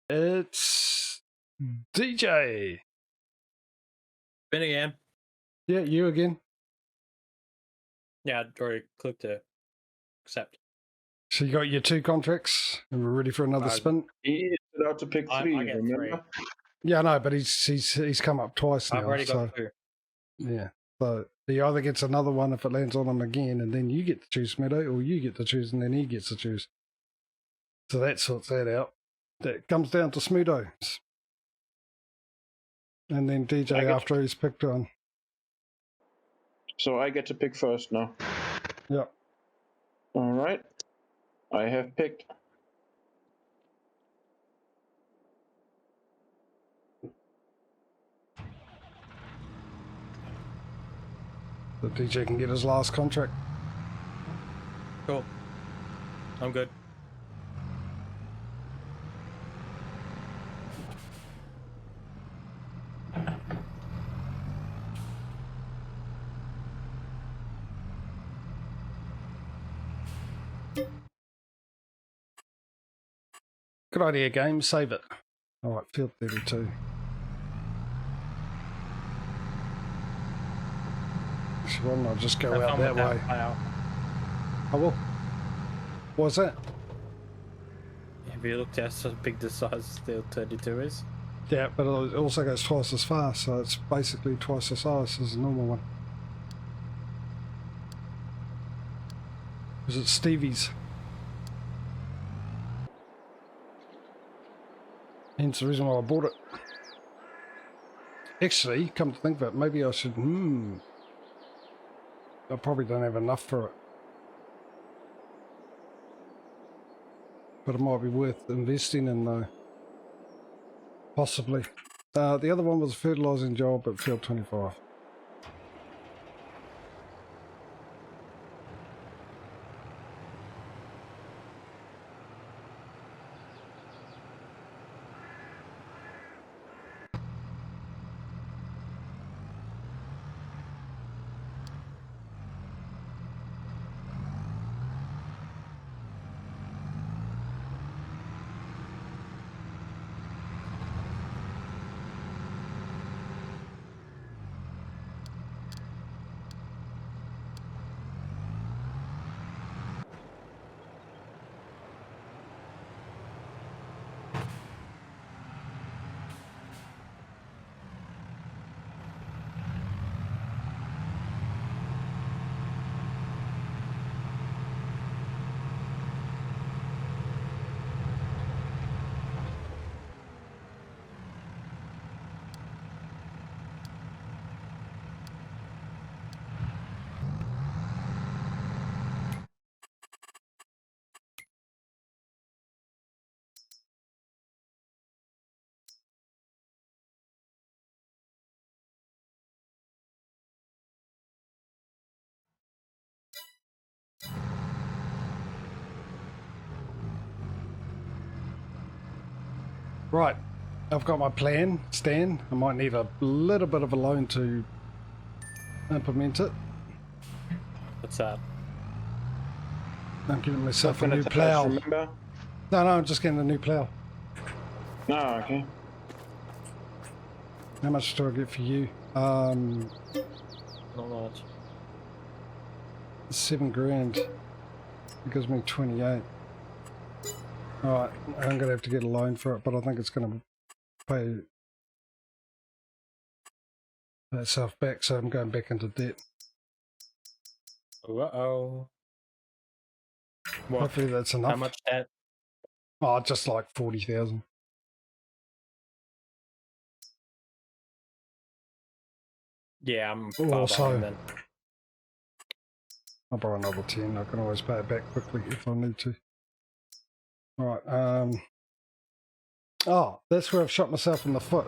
It's DJ. Been again. Yeah, you again. Yeah, I already clicked to accept. So you got your 2 contracts, and we're ready for another spin. He is allowed to pick 3. I get remember? 3. Yeah, I know, but he's come up twice now. I've already got 2. Yeah, so he either gets another one if it lands on him again, and then you get to choose Smedo, or you get to choose, and then he gets to choose. So that sorts that out. That comes down to Smedo. And then DJ after he's picked one. So I get to pick first now. Yep. All right. I have picked. The DJ can get his last contract. Cool. I'm good. Good idea, game. Save it. All right, field 32. Why don't I just go out that way? I will. What's that? Have you looked at how big the size the 32 is? Yeah, but it also goes twice as fast, so it's basically twice the size as a normal one. Is it Stevie's? Hence the reason why I bought it. Actually, come to think of it, maybe I should... I probably don't have enough for it. But it might be worth investing in though. Possibly. The other one was a fertilising job at field 25. Right, I've got my plan, Stan. I might need a little bit of a loan to implement it. What's that? I'm getting myself a new plough. Remember? No, I'm just getting a new plough. Ah, okay. How much do I get for you? Not much. 7 grand. It gives me 28. Alright, I'm going to have to get a loan for it, but I think it's going to pay itself back, so I'm going back into debt. Uh-oh. What? Hopefully that's enough. How much debt? Oh, just like 40,000. Yeah, I'm far Also, behind then. I'll borrow another 10. I can always pay it back quickly if I need to. Alright, oh, that's where I've shot myself in the foot.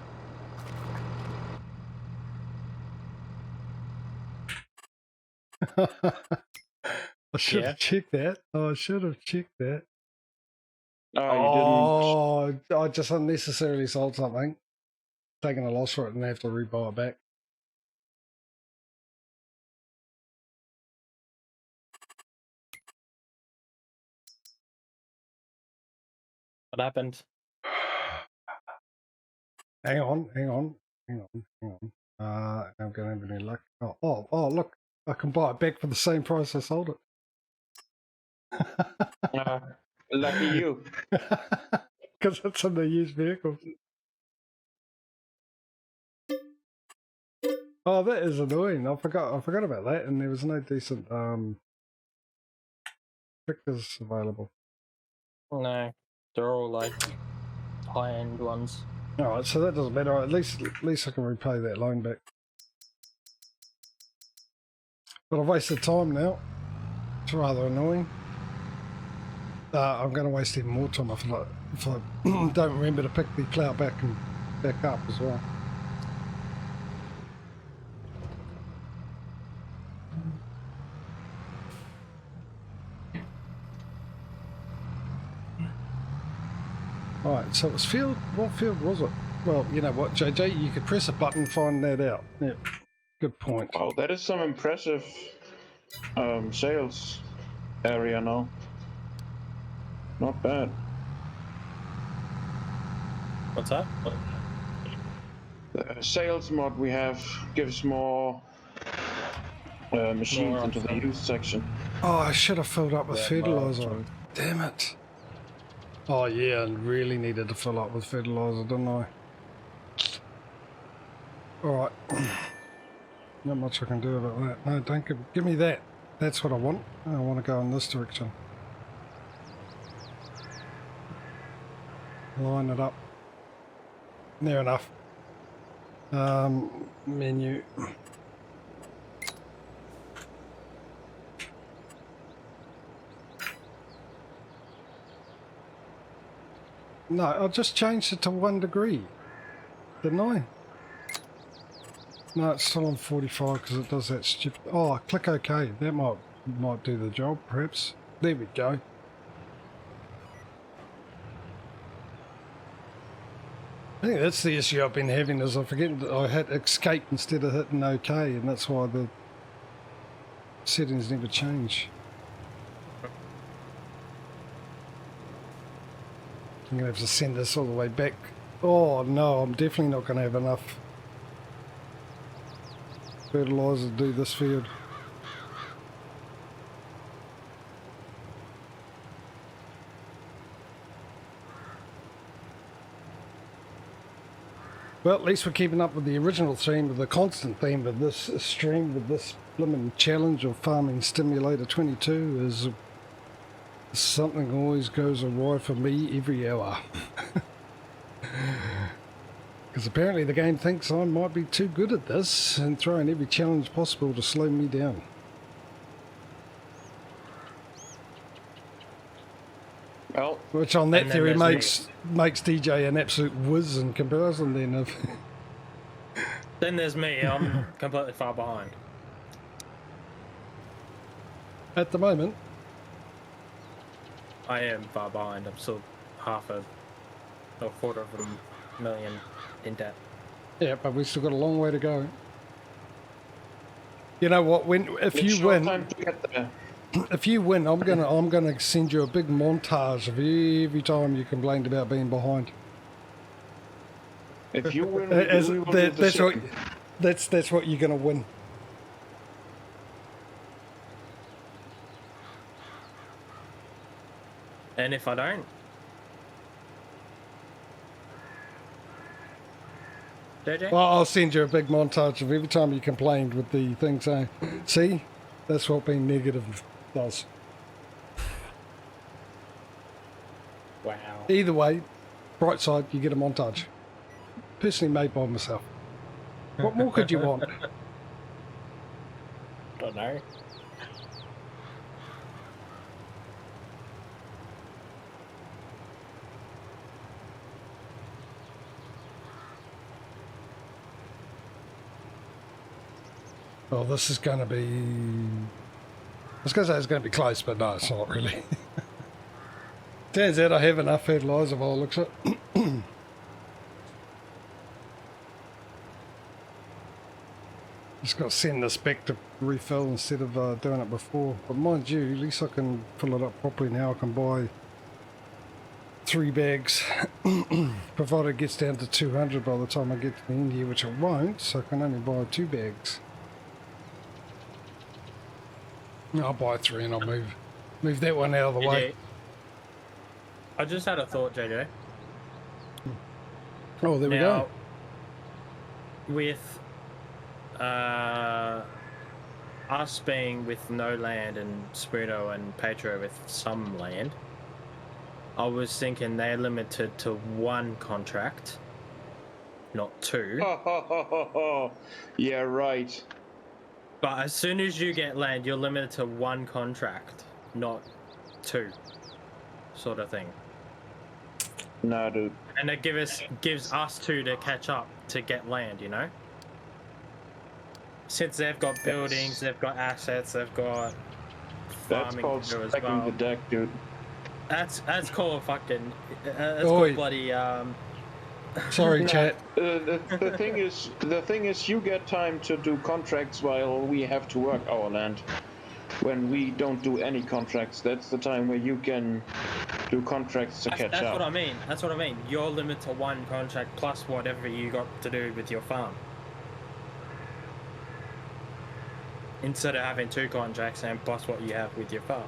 I should have checked that. Oh, I should have checked that. Oh, you didn't. I just unnecessarily sold something. Taking a loss for it and have to rebuy it back. What happened? Hang on. I'm going to have any luck. Oh, look. I can buy it back for the same price I sold it. Lucky you. Because it's in the used vehicle. Oh, that is annoying. I forgot about that, and there was no decent pictures available. No, they're all like high-end ones. Alright, so that doesn't matter. At least I can repay that loan back. But I've wasted time now. It's rather annoying. I'm going to waste even more time if I don't remember to pick the cloud back up as well. Alright, so it was field. What field was it? Well, you know what, JJ, you could press a button and find that out. Yeah, good point. Wow, that is some impressive sales area now. Not bad. What's that? The sales mod we have gives more machines More into the options. used section. Oh, I should have filled up with Yeah, fertilizer. well, Damn it. Oh yeah, I really needed to fill up with fertilizer, didn't I? Alright. Not much I can do about that. No, don't give me that. That's what I want. I want to go in this direction. Line it up. Near enough. Menu. No, I just changed it to 1 degree. Didn't I? No, it's still on 45 because it does that stupid... Oh, click OK. That might do the job, perhaps. There we go. I think that's the issue I've been having, is I forget that I hit escape instead of hitting OK, and that's why the settings never change. I'm going to have to send this all the way back. Oh no, I'm definitely not going to have enough fertilizer to do this field. Well, at least we're keeping up with the original theme, with the constant theme of this stream, with this blimmin' challenge of Farming Stimulator 22 is something always goes awry for me every hour. Because apparently the game thinks I might be too good at this and throwing every challenge possible to slow me down. Well, Which on that And then theory there's makes DJ an absolute whiz in comparison then of... Then there's me. I'm completely far behind. At the moment. I am far behind. I'm still half a quarter of a million in debt. Yeah, but we've still got a long way to go. You know what? If it's you short win, time to get there. if you win, I'm gonna send you a big montage of every time you complained about being behind. If you win, As- we will do the that's what same. that's what you're gonna win. And if I don't, JJ? Well, I'll send you a big montage of every time you complained with the thing saying, "See, that's what being negative does." Wow. Either way, bright side, you get a montage. Personally made by myself. What more could you want? Don't know. Well, this is going to be... I was going to say it's going to be close, but no, it's not really. Turns out I have enough fertiliser by the looks of it. Just got to send this back to refill instead of doing it before. But mind you, at least I can fill it up properly now. I can buy 3 bags Provided it gets down to 200 by the time I get to the end here, which it won't, so I can only buy 2 bags. I'll buy 3 and I'll move that one out of the way. I just had a thought, JJ. Oh, there we go. With us being with no land and Smudo and Patrio with some land, I was thinking they're limited to 1 contract, not 2. Yeah, right. But as soon as you get land, you're limited to 1 contract, not 2, sort of thing. Nah, dude. And it gives us 2 to catch up to get land, you know? Since they've got buildings, they've got assets, they've got That's farming called to do as stacking well. the deck, dude. That's called fucking. That's Oi. called bloody. Sorry, chat. The thing is, you get time to do contracts while we have to work our land. When we don't do any contracts, that's the time where you can do contracts to catch That's up. what I mean. That's what I mean. You're limited to 1 contract plus whatever you got to do with your farm. Instead of having 2 contracts and plus what you have with your farm.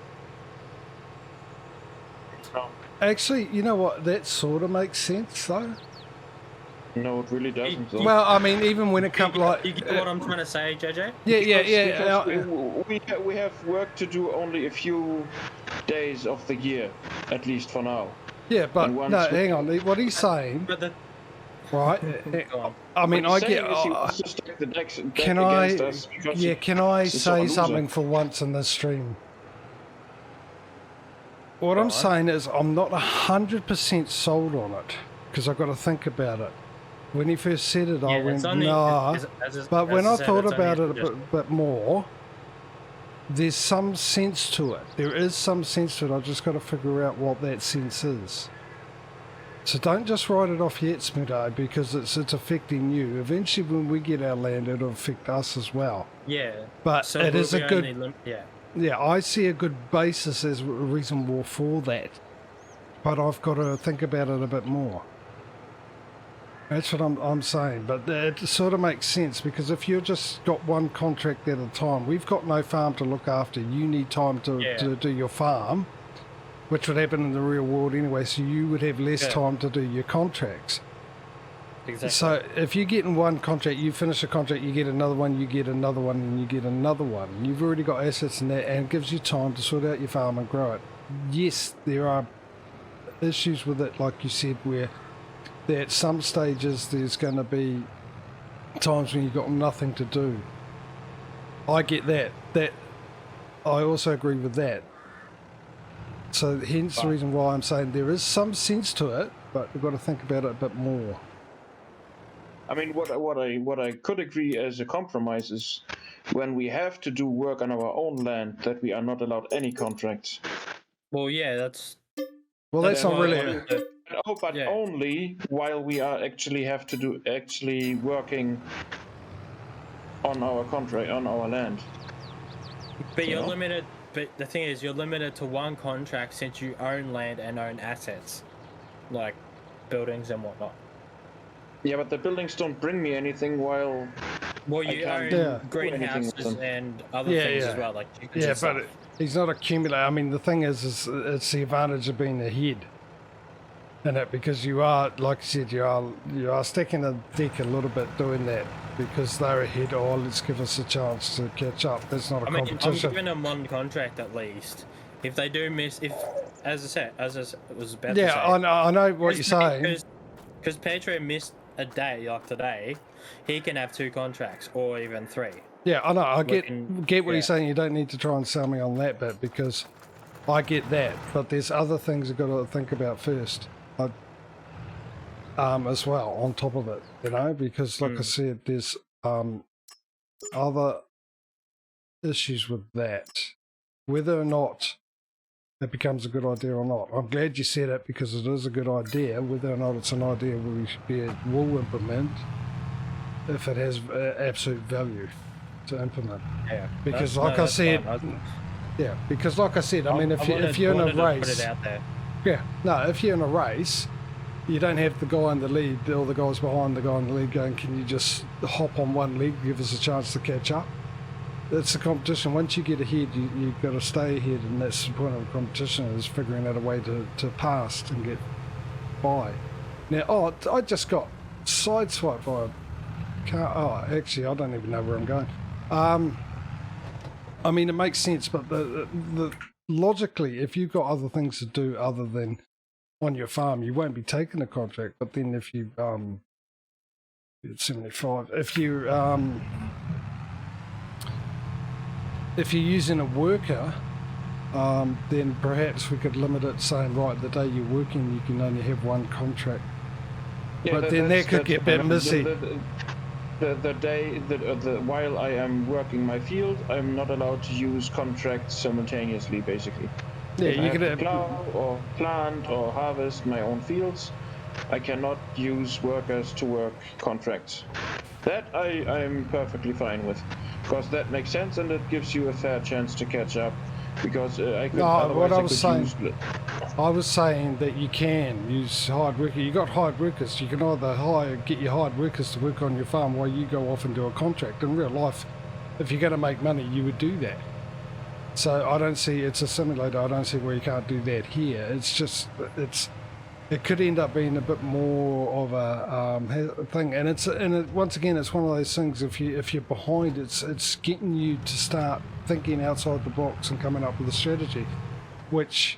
Actually, you know what? That sort of makes sense, though. No, it really doesn't. Though. Well, I mean, even when it comes like... You get what I'm trying to say, JJ? Because we have work to do only a few days of the year, at least for now. Yeah, but And once no, we- hang on. What he's saying, But the right? go on. I mean, What I he's saying get. is he wants to stack the deck Can against I? us because Yeah, can I he's a say loser. something for once in this stream? What Go I'm on. saying is, I'm not 100% sold on it because I've got to think about it. When he first said it, I Yeah, went it's only, nah. But when I said, thought it's about only it a bit more, there's some sense to it. There is some sense to it. I've just got to figure out what that sense is. So don't just write it off yet, Smudo, because it's affecting you. Eventually, when we get our land, it'll affect us as well. Yeah. But So it is a good... yeah. Yeah, I see a good basis as reasonable for that. But I've got to think about it a bit more. That's what I'm saying. But it sort of makes sense, because if you've just got 1 contract at a time, we've got no farm to look after. You need time to do your farm, which would happen in the real world anyway, so you would have less time to do your contracts. Exactly. So if you get in 1 contract, you finish a contract, you get another one, you get another one, and you get another one. You've already got assets in that, and it gives you time to sort out your farm and grow it. Yes, there are issues with it, like you said, where at some stages there's going to be times when you've got nothing to do. I get that. I also agree with that. So hence the reason why I'm saying there is some sense to it, but we've got to think about it a bit more. I mean, what I could agree as a compromise is when we have to do work on our own land, that we are not allowed any contracts. Well, yeah, that's... Well, that's not really... Oh, but Yeah. only while we are have to do working on our contract, on our land. But you're know? limited... But the thing is, you're limited to 1 contract since you own land and own assets. Like buildings and whatnot. Yeah, but the buildings don't bring me anything while... Well, I you can't own do greenhouses anything with them. and other Yeah, things yeah. as well, like chickens Yeah, and stuff. but he's not accumulating. I mean, the thing is it's the advantage of being ahead in it, because you are, like I said, you are stacking the deck a little bit doing that, because they're ahead. Oh, let's give us a chance to catch up. That's not a I mean, I'm competition. giving them 1 contract at least. If they do miss, as I was about to say, Yeah, I know what you're saying. Because Patrio missed a day like today, he can have 2 contracts or even 3. Yeah, I know. I get what yeah. you're saying. You don't need to try and sell me on that bit, because I get that. But there's other things you've got to think about first, as well, on top of it, you know, because like I said, there's other issues with that. Whether or not it becomes a good idea or not. I'm glad you said it, because it is a good idea. Whether or not it's an idea we will implement, if it has absolute value to implement. Yeah. Because like I said, yeah, because like I said, I mean, if you're in a race, put it out there. yeah, no, if you're in a race you don't have the guy in the lead or the guys behind the guy in the lead going, can you just hop on one leg, give us a chance to catch up? That's the competition. Once you get ahead, you've got to stay ahead, and that's the point of the competition, is figuring out a way to pass and get by. Now, I just got sideswiped by a car. Oh, actually, I don't even know where I'm going. I mean, it makes sense, but the logically, if you've got other things to do other than on your farm, you won't be taking a contract. But then if you, it's 75, if you're using a worker, then perhaps we could limit it, saying, right, the day you're working, you can only have one contract. Yeah, but then that could get a bit messy. While I am working my field, I'm not allowed to use contracts simultaneously, basically. Yeah, if you I have could to plow or plant or harvest my own fields, I cannot use workers to work contracts. That I'm perfectly fine with, because that makes sense and it gives you a fair chance to catch up. Because I could, what I was saying, use... I was saying that you can use hired workers. You got hired workers. You can either get your hired workers to work on your farm while you go off and do a contract. In real life, if you're going to make money, you would do that. So I don't see, it's a simulator. I don't see where you can't do that here. It's just it could end up being a bit more of a thing. And once again, it's one of those things. If you're behind, it's getting you to start thinking outside the box and coming up with a strategy, which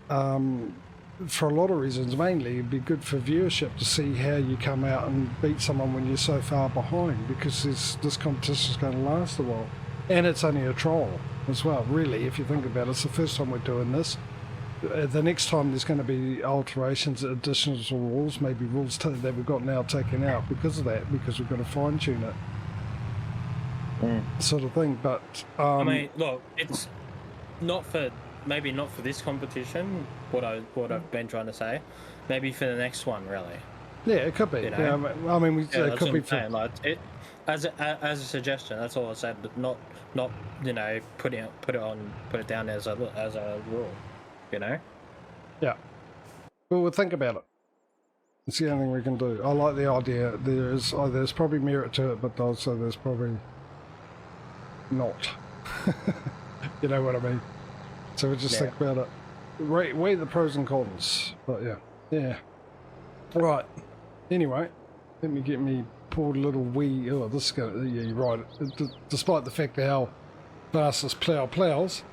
for a lot of reasons, mainly it'd be good for viewership to see how you come out and beat someone when you're so far behind, because this competition is going to last a while, and it's only a trial as well. Really, if you think about it, it's the first time we're doing this. The next time there's going to be alterations, additions to rules, maybe rules that we've got now taken out because of that, because we've got to fine tune it. Sort of thing. But I mean, look, it's not for this competition. What I've been trying to say, maybe for the next one, really. Yeah, it could be. You know? Yeah, I mean, it could be for like it as a suggestion. That's all I said, but not put it down as a rule. You know. Yeah. Well, we'll think about it. It's the only thing we can do. I like the idea. There's probably merit to it, but also there's probably not. You know what I mean? So we just think about it. Weigh the pros and cons. But yeah. Right. Anyway, let me get me poor little wee. Oh, this is going. Yeah, you're right. Despite the fact that how fast this plows,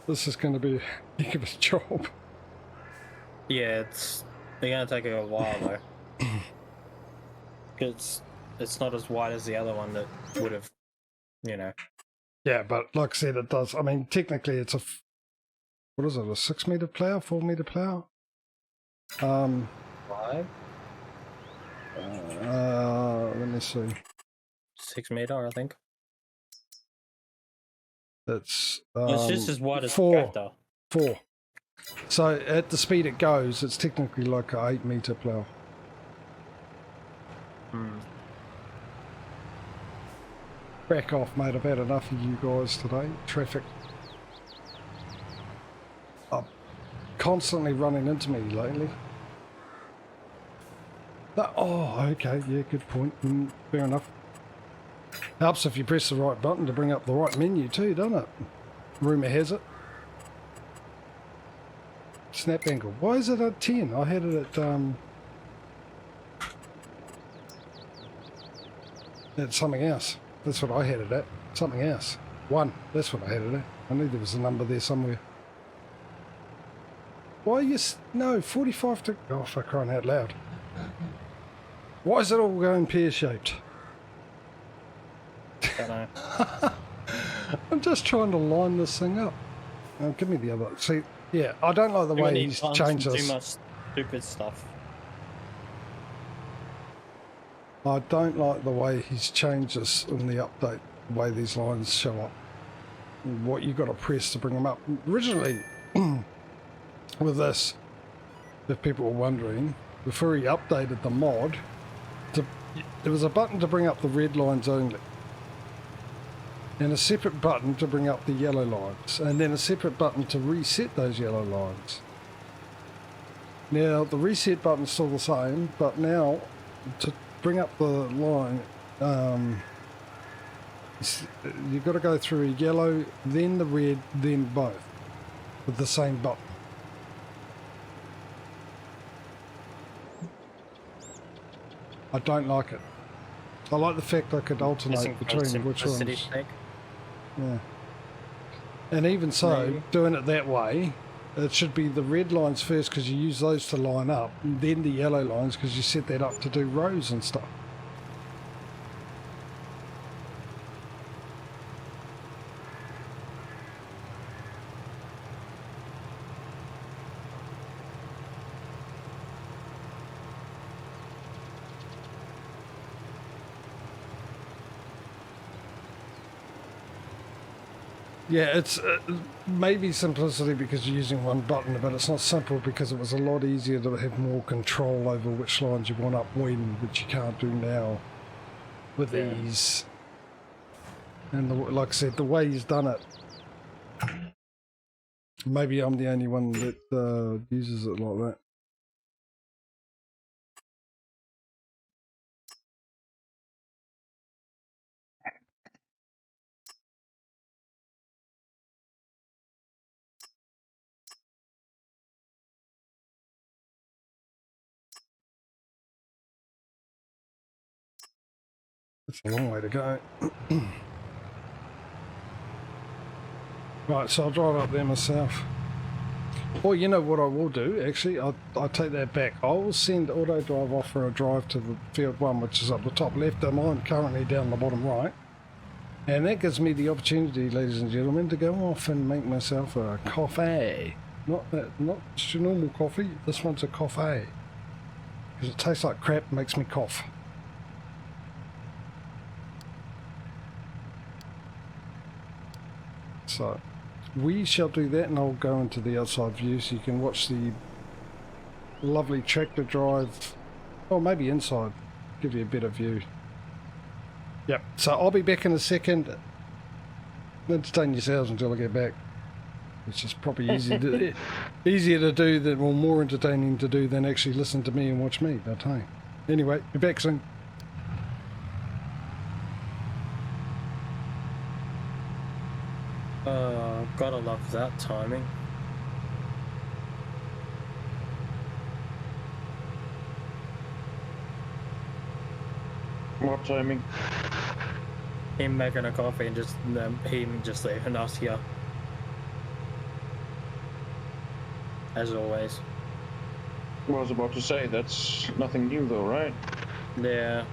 this is going to be a heck of a job. Yeah, they're going to take a while though. It's not as wide as the other one that would have, you know. Yeah, but like I said, it does. I mean, technically, it's what is it? A 6 meter plow, 4 meter plow? 5. Let me see. 6 meter, I think. It's it's just as wide as 4. the tractor. 4. So at the speed it goes, it's technically like a 8 meter plow. Back off, mate. I've had enough of you guys today. Traffic. Constantly running into me lately. Oh, okay. Yeah, good point. Fair enough. Helps if you press the right button to bring up the right menu too, doesn't it? Rumour has it. Snap angle. Why is it at 10? I had it at something else. That's what I had it at. Something else. 1. That's what I had it at. I knew there was a number there somewhere. Why no, 45 to... Oh, for crying out loud. Why is it all going pear-shaped? Don't know. I'm just trying to line this thing up. Give me the other... See, yeah, I don't like the way he's changed this. Too much stupid stuff. I don't like the way he's changed this in the update, the way these lines show up. What you got to press to bring them up. Originally, with this, if people were wondering, before he updated the mod, there was a button to bring up the red lines only, and a separate button to bring up the yellow lines, and then a separate button to reset those yellow lines. Now the reset button's still the same, but now to bring up the line, you've got to go through yellow, then the red, then both with the same button. I don't like it. I like the fact I could alternate between which ones. Yeah. And even so, Maybe. doing it that way, it should be the red lines first because you use those to line up, and then the yellow lines because you set that up to do rows and stuff. Yeah, it's maybe simplicity because you're using one button, but it's not simple because it was a lot easier to have more control over which lines you want up when, which you can't do now with ease. And like I said, the way he's done it, maybe I'm the only one that uses it like that. It's a long way to go. Right, so I'll drive up there myself. Or you know what I will do, actually, I'll take that back. I will send auto drive off for a drive to the field 1, which is up the top left. I'm currently down the bottom right. And that gives me the opportunity, ladies and gentlemen, to go off and make myself a coffee. Not just your normal coffee, this one's a coffee. Because it tastes like crap and makes me cough. So we shall do that, and I'll go into the outside view so you can watch the lovely tractor drive, or maybe inside, give you a better view. Yep, so I'll be back in a second. Entertain yourselves until I get back, which is probably easier to do than, or more entertaining to do than actually listen to me and watch me, I'll tell you. Anyway, be back soon. Gotta love that timing. What timing? Him making a coffee and just him just leaving us here. As always. I was about to say, that's nothing new though, right? Yeah.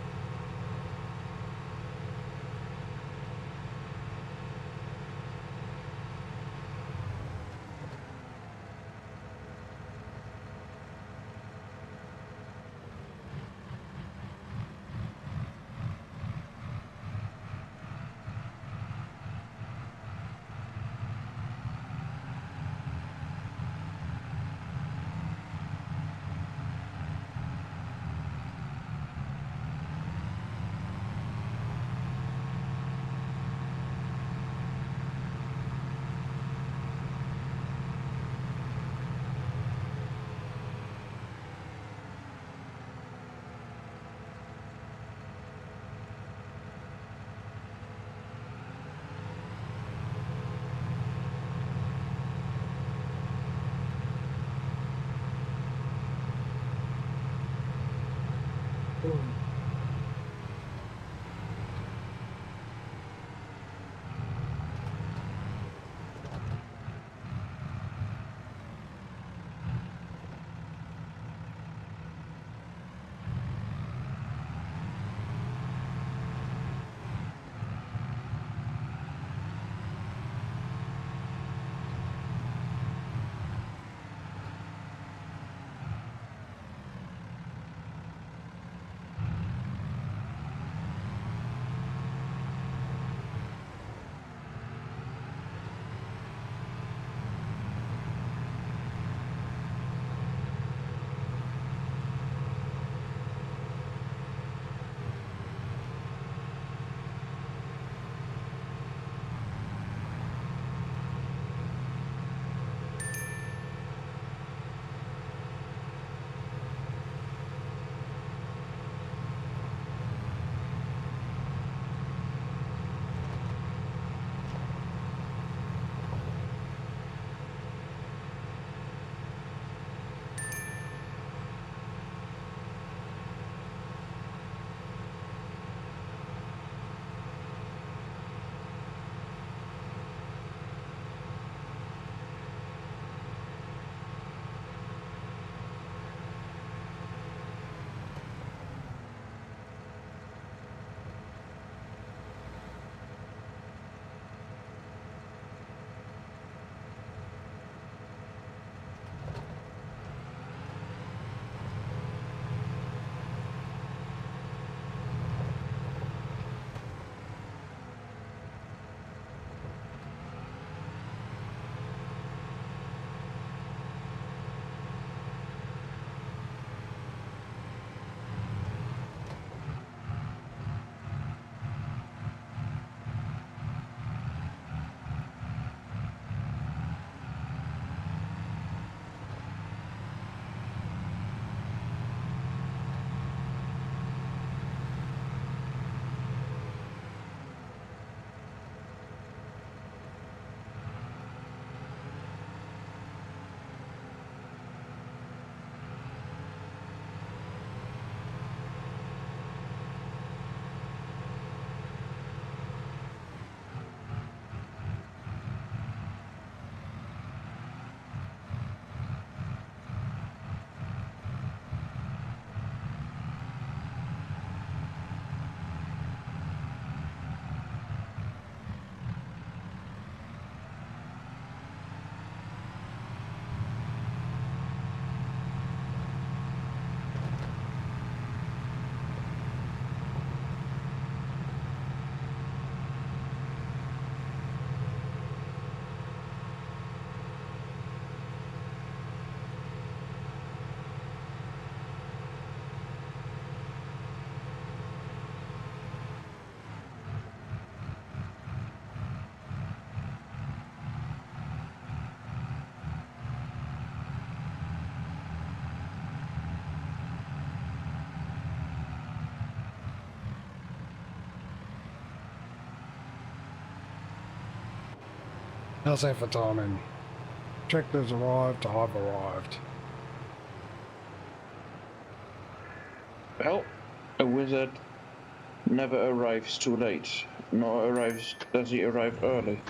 How's that for timing? Tractors arrived, I've arrived. Well, a wizard never arrives too late, nor does he arrive early.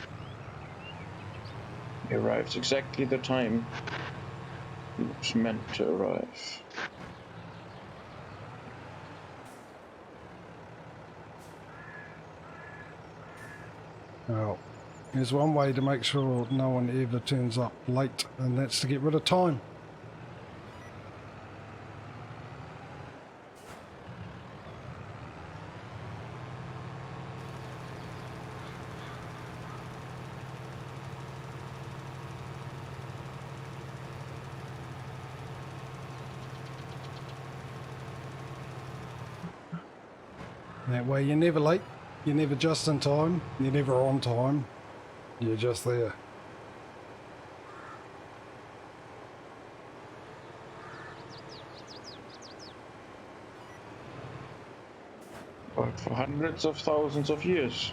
He arrives exactly the time he was meant to arrive. Well, there's one way to make sure no one ever turns up late, and that's to get rid of time. That way you're never late, you're never just in time, you're never on time, you're just there. But for hundreds of thousands of years.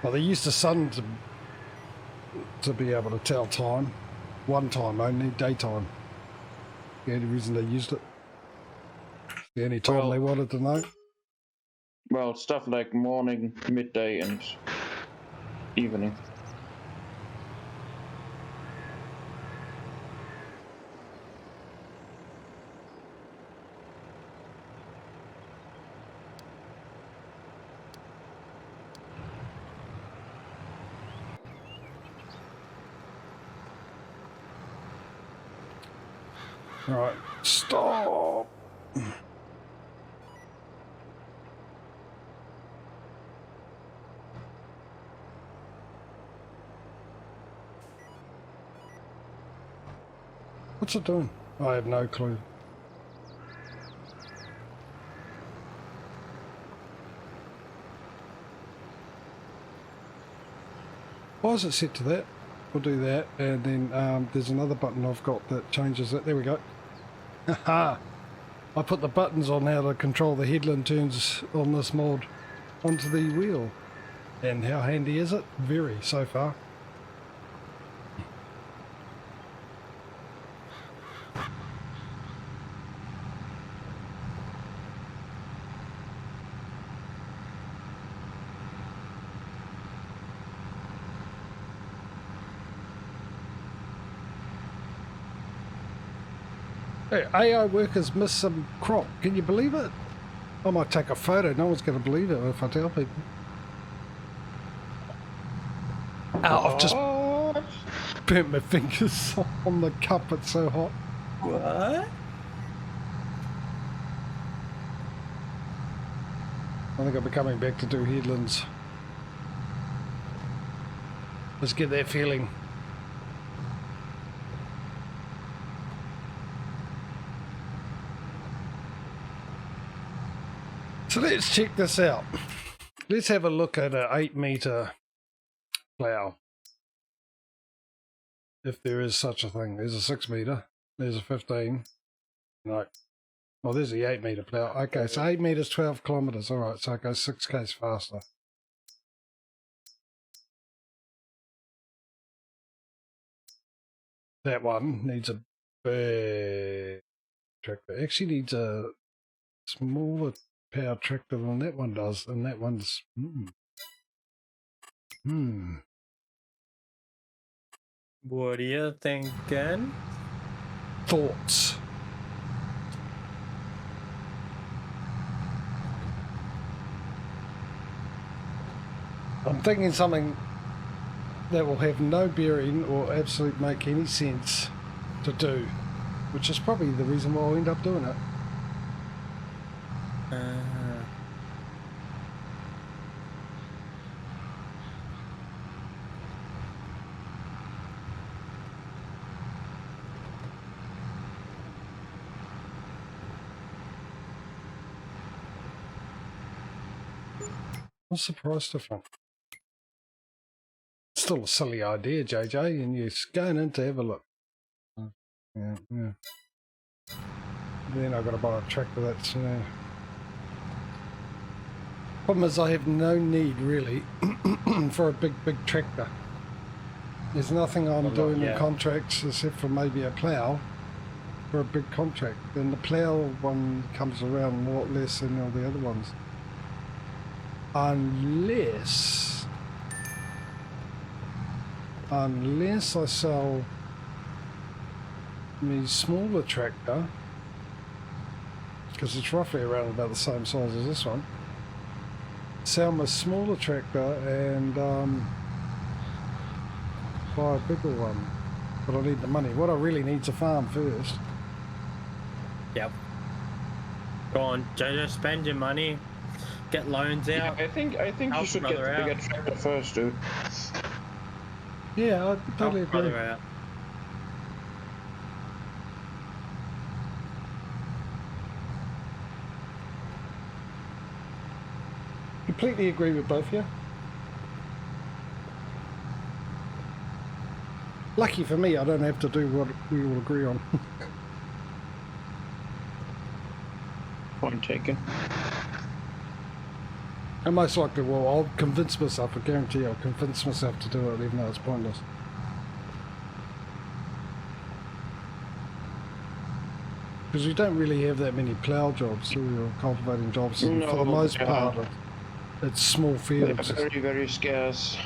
Well, they used the sun to be able to tell time. One time only, daytime. The only reason they used it. The only time they wanted to know. Well, stuff like morning, midday, and evening. Right, stop. What's it doing? I have no clue. Why is it set to that? We'll do that, and then there's another button I've got that changes it. There we go. Haha! I put the buttons on how to control the headland turns on this mod onto the wheel. And how handy is it? Very, so far. Hey, AI workers miss some crop. Can you believe it? I might take a photo. No one's going to believe it if I tell people. Ow, I've just burnt my fingers on the cup. It's so hot. What? I think I'll be coming back to do headlands. Let's get that feeling. So let's check this out. Let's have a look at an 8 meter plough. If there is such a thing. There's a 6 meter. There's a 15. No. Oh, there's the 8 meter plough. Okay, so 8 meters, 12 kilometers. All right, so it goes 6 k's faster. That one needs a big tractor. Actually needs a smaller power tractor than that one does, and that one's What are you thinking? Thoughts. I'm thinking something that will have no bearing or absolutely make any sense to do, which is probably the reason why I'll end up doing it. What's the price difference? Still a silly idea, JJ, and you're going in to have a look. Yeah. Then I've got to buy a tractor that's problem is I have no need really for a big tractor. There's nothing I'm doing in contracts except for maybe a plough for a big contract. Then the plough one comes around a lot less than all the other ones. Unless I sell my smaller tractor, because it's roughly around about the same size as this one. Sell my smaller tractor and buy a bigger one. But I need the money. What I really need is a farm first. Yep. Go on, Jojo, spend your money, get loans out. Yeah, I think you should get the bigger tractor first, dude. Yeah, I totally agree. Brother out. Completely agree with both of you. Lucky for me, I don't have to do what we all agree on. Point taken. And most likely, well, I'll convince myself, I guarantee I'll convince myself to do it even though it's pointless. Because we don't really have that many plough jobs, do we, or cultivating jobs, and for the most part it's small fields. They're very, very scarce.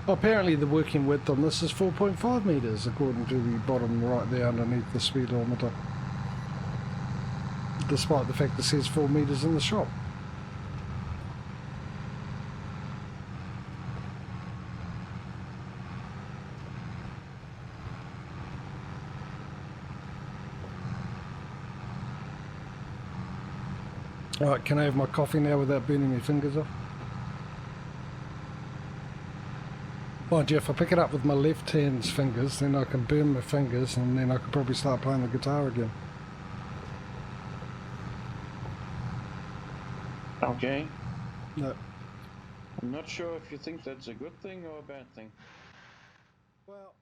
Apparently the working width on this is 4.5 metres, according to the bottom right there underneath the speedometer. Despite the fact it says 4 metres in the shop. Alright, can I have my coffee now without burning my fingers off? Mind you, if I pick it up with my left hand's fingers, then I can burn my fingers and then I could probably start playing the guitar again. Okay. No. I'm not sure if you think that's a good thing or a bad thing. Well...